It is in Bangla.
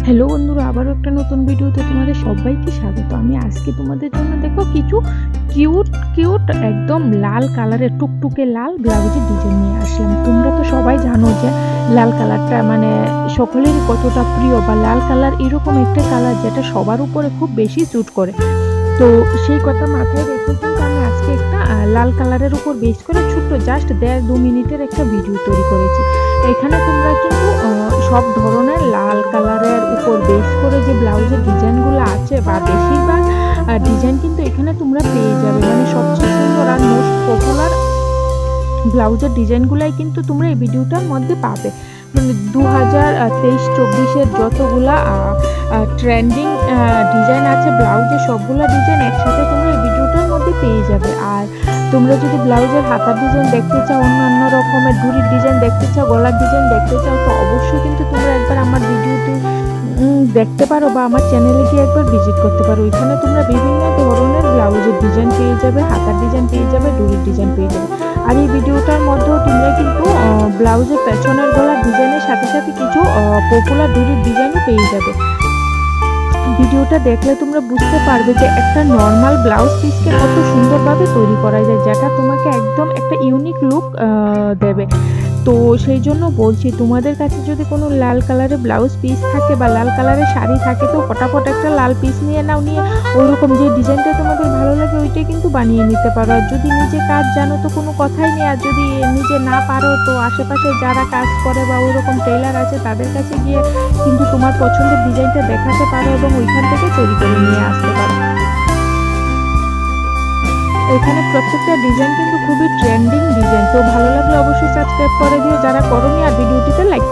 হ্যালো বন্ধুরা, আবারও একটা নতুন ভিডিওতে তোমাদের সবাইকে স্বাগত। আমি আজকে তোমাদের জন্য দেখো কিছু কিউট কিউট একদম লাল কালারের টুকটুকে লাল ব্লাউজের ডিজাইন নিয়ে আসলাম। তোমরা তো সবাই জানো যে লাল কালারটা মানে সকলেরই কতটা প্রিয়, বা লাল কালার এরকম একটা কালার যেটা সবার উপরে খুব বেশি স্যুট করে। তো সেই কথা মাথায় রেখে কিন্তু আমি আজকে একটা লাল কালারের উপর বেস করে ছোট্ট জাস্ট 1.5-2 মিনিটের একটা ভিডিও তৈরি করেছি। এখানে তোমরা কিন্তু সব ধরনের লাল কালারের উপর বেস করে যে ব্লাউজের ডিজাইনগুলো আছে বা বেশিরভাগ ডিজাইন কিন্তু এখানে তোমরা পেয়ে যাবে। মানে সবচেয়ে সুন্দর আর মোস্ট পপুলার ব্লাউজের ডিজাইনগুলাই কিন্তু তোমরা এই ভিডিওটার মধ্যে পাবে। মানে 2023-24-এর যতগুলা ট্রেন্ডিং ডিজাইন আছে ব্লাউজের, সবগুলা ডিজাইন একসাথে তোমরা এই ভিডিওটার মধ্যে পেয়ে যাবে। আর তোমরা যদি ব্লাউজের হাতার ডিজাইন দেখতে চাও, অন্যান্য রকমের ধুরির ডিজাইন দেখতে চাও, গলার ডিজাইন দেখতে চাও, তো অবশ্যই কিন্তু তোমরা একবার আমার ভিডিওটি দেখতে পারো বা আমার চ্যানেলে গিয়ে একবার ভিজিট করতে পারো। এখানে তোমরা বিভিন্ন ধরনের ব্লাউজের ডিজাইন পেয়ে যাবে, হাতার ডিজাইন পেয়ে যাবে, ডুরির ডিজাইন পেয়ে যাবে। আর এই ভিডিওটার মধ্যেও তোমরা কিন্তু ব্লাউজের পেছনের গলার ডিজাইনের সাথে সাথে কিছু পপুলার ডুরির ডিজাইনও পেয়ে যাবে। ভিডিওটা দেখলে তোমরা বুঝতে পারবে যে একটা নর্মাল ব্লাউজ পিসকে কত সুন্দরভাবে তৈরি করা যায়, যেটা তোমাকে একদম একটা ইউনিক লুক দেবে। তো সেই জন্য বলছি, তোমাদের কাছে যদি কোনো লাল কালারের ব্লাউজ পিস থাকে বা লাল কালারের শাড়ি থাকে, তো ফটাফট একটা লাল পিস নিয়ে নাও, নিয়ে ওইরকম যে ডিজাইনটা তোমাদের ভালো লাগে ওইটাই কিন্তু বানিয়ে নিতে পারো। আর যদি নিজে কাজ জানো তো কোনো কথাই নেই, আর যদি নিজে না পারো তো আশেপাশে যারা কাজ করে বা ওইরকম টেলার আছে তাদের কাছে গিয়ে কিন্তু তোমার পছন্দের ডিজাইনটা দেখাতে পারো এবং ওইখান থেকে তৈরি করে নিয়ে আসতে পারো। এখানে প্রত্যেকটা ডিজাইন কিন্তু খুবই ট্রেন্ডিং ডিজাইন। তো ভালো লাগলে অবশ্যই সাবস্ক্রাইব করে দিও যারা করোনি, আর ভিডিওটিতে লাইক